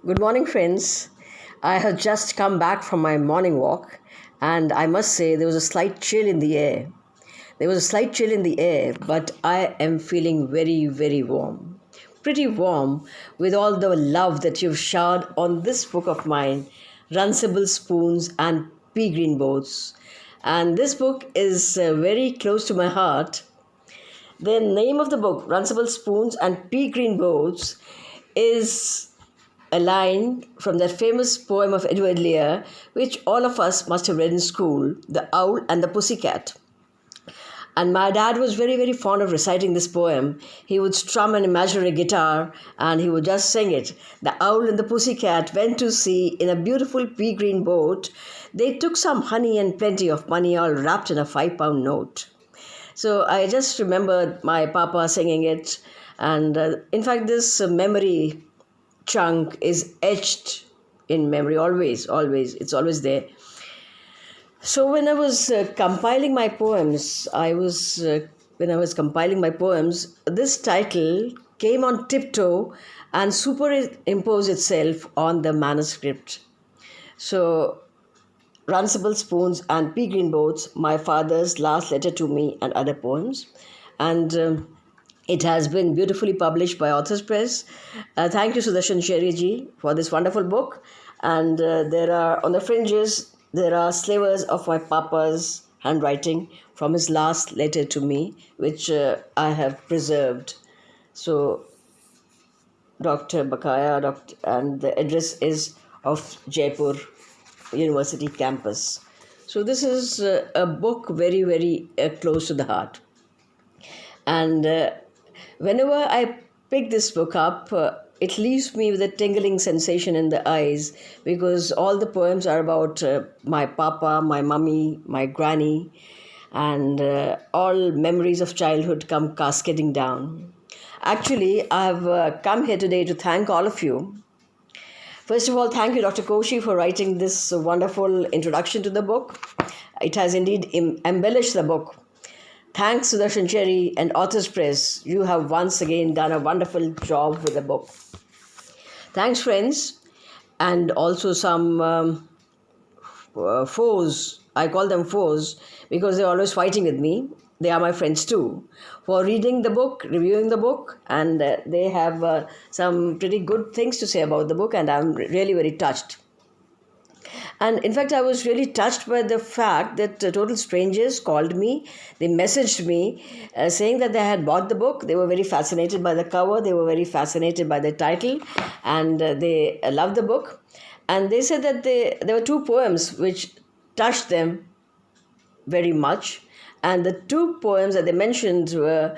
Good morning, friends. I have just come back from my morning walk, and I must say there was a slight chill in the air. There was a slight chill in the air, but I am feeling very, very warm. Pretty warm with all the love that you've showered on this book of mine, Runcible Spoons and Pea Green Boats. And this book is very close to my heart. The name of the book, Runcible Spoons and Pea Green Boats, is a line from that famous poem of Edward Lear, which all of us must have read in school, The Owl and the Pussycat. And my dad was very, very fond of reciting this poem. He would strum an imaginary guitar and he would just sing it. The owl and the pussycat went to sea in a beautiful pea green boat. They took some honey and plenty of money, all wrapped in a 5 pound note. So I just remembered my papa singing it. And in fact, this memory chunk is etched in memory always. It's always there. So when I was compiling my poems, this title came on tiptoe and superimposed itself on the manuscript. So, Runcible Spoons and Pea Green Boats, my father's last letter to me, and other poems. And it has been beautifully published by Authors Press. Thank you, Sudarshan Sheriji, for this wonderful book. And there are, on the fringes, there are slivers of my papa's handwriting from his last letter to me, which I have preserved. So, Dr. Bakaya, and the address is of Jaipur University campus. So, this is a book very, very close to the heart. And whenever I pick this book up, it leaves me with a tingling sensation in the eyes because all the poems are about my papa, my mummy, my granny, and all memories of childhood come cascading down. Actually, I've come here today to thank all of you. First of all, thank you, Dr. Koshi, for writing this wonderful introduction to the book. It has indeed embellished the book. Thanks, Sudarshan Cherry and Authors Press. You have once again done a wonderful job with the book. Thanks, friends, and also some foes. I call them foes because they're always fighting with me. They are my friends too, for reading the book, reviewing the book, and they have some pretty good things to say about the book, and I'm really very touched. And in fact, I was really touched by the fact that total strangers called me. They messaged me saying that they had bought the book. They were very fascinated by the cover. They were very fascinated by the title. And they loved the book. And they said that there were two poems which touched them very much. And the two poems that they mentioned were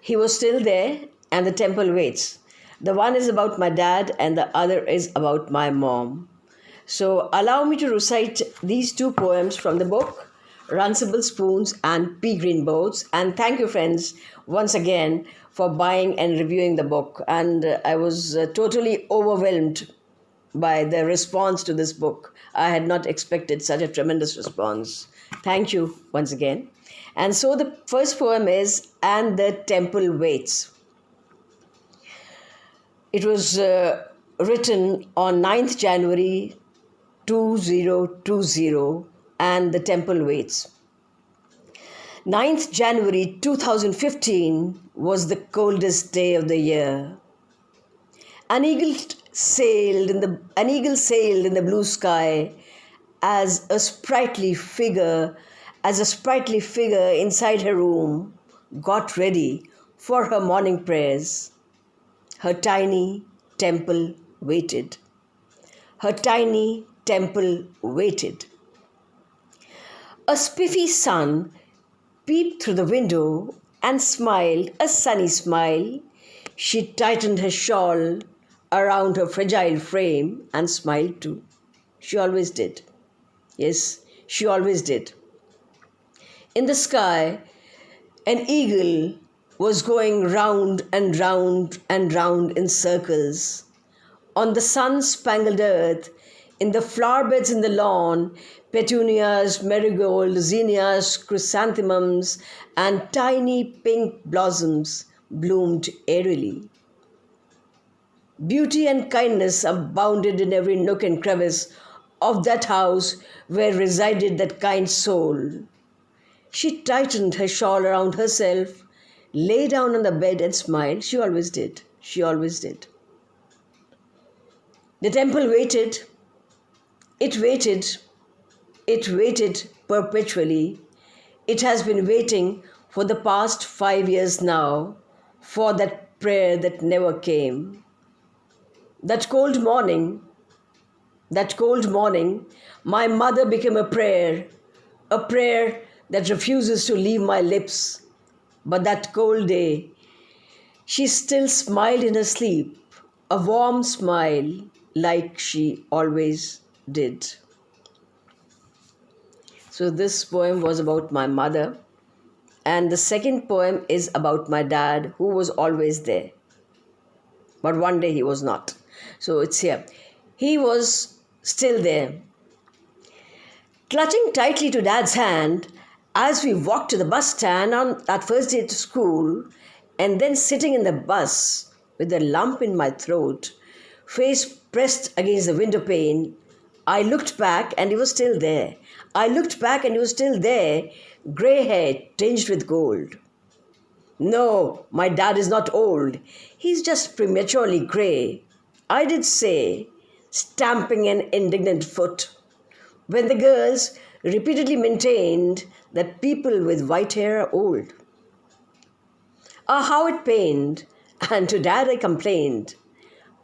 He Was Still There and The Temple Waits. The one is about my dad and the other is about my mom. So allow me to recite these two poems from the book, Runcible Spoons and Pea Green Boats. And thank you, friends, once again for buying and reviewing the book. And I was totally overwhelmed by the response to this book. I had not expected such a tremendous response. Thank you once again. And so the first poem is And the Temple Waits. It was written on 9th January 2020 and the temple waits. 9th January 2015 was the coldest day of the year. An eagle sailed in the blue sky as a sprightly figure inside her room got ready for her morning prayers. Her tiny temple waited. Her tiny temple waited. A spiffy sun peeped through the window and smiled a sunny smile. She tightened her shawl around her fragile frame and smiled too. She always did. Yes, she always did. In the sky, an eagle was going round and round and round in circles. On the sun-spangled earth, in the flower beds in the lawn, petunias, marigolds, zinnias, chrysanthemums, and tiny pink blossoms bloomed airily. Beauty and kindness abounded in every nook and crevice of that house where resided that kind soul. She tightened her shawl around herself, lay down on the bed and smiled. She always did. She always did. The temple waited. It waited. It waited perpetually. It has been waiting for the past 5 years now for that prayer that never came. That cold morning, my mother became a prayer that refuses to leave my lips. But that cold day, she still smiled in her sleep, a warm smile like she always did. So this poem was about my mother. And the second poem is about my dad, who was always there. But one day he was not. So it's here. He was still there. Clutching tightly to Dad's hand as we walked to the bus stand on that first day to school, and then sitting in the bus with a lump in my throat, face pressed against the window pane, I looked back and he was still there. Grey hair tinged with gold. No, my dad is not old. He's just prematurely grey, I did say, stamping an indignant foot, when the girls repeatedly maintained that people with white hair are old. Ah, how it pained, and to Dad I complained.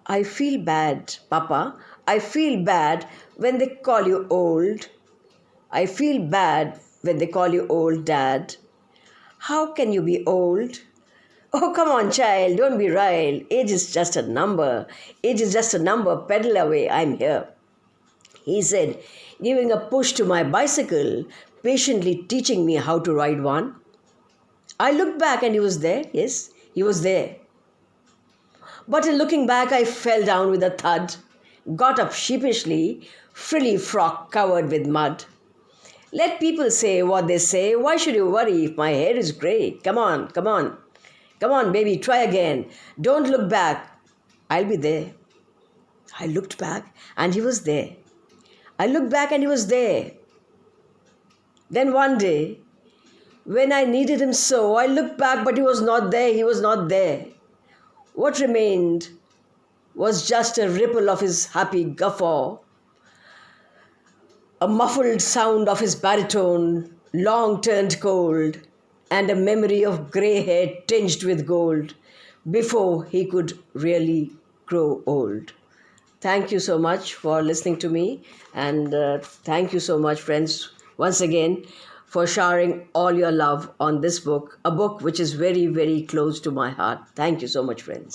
I feel bad, Papa. I feel bad when they call you old. I feel bad when they call you old, Dad. How can you be old? Oh, come on, child, don't be riled. Age is just a number. Pedal away, I'm here. He said, giving a push to my bicycle, patiently teaching me how to ride one. I looked back and he was there. Yes, he was there. But in looking back, I fell down with a thud, got up sheepishly, frilly frock covered with mud. Let people say what they say. Why should you worry if my hair is grey? Come on, baby, try again. Don't look back. I'll be there. I looked back and he was there. Then one day, when I needed him so, I looked back, but he was not there. What remained was just a ripple of his happy guffaw, a muffled sound of his baritone, long turned cold, and a memory of grey hair tinged with gold, before he could really grow old. Thank you so much for listening to me, and thank you so much, friends, once again, for showering all your love on this book, a book which is very, very close to my heart. Thank you so much, friends.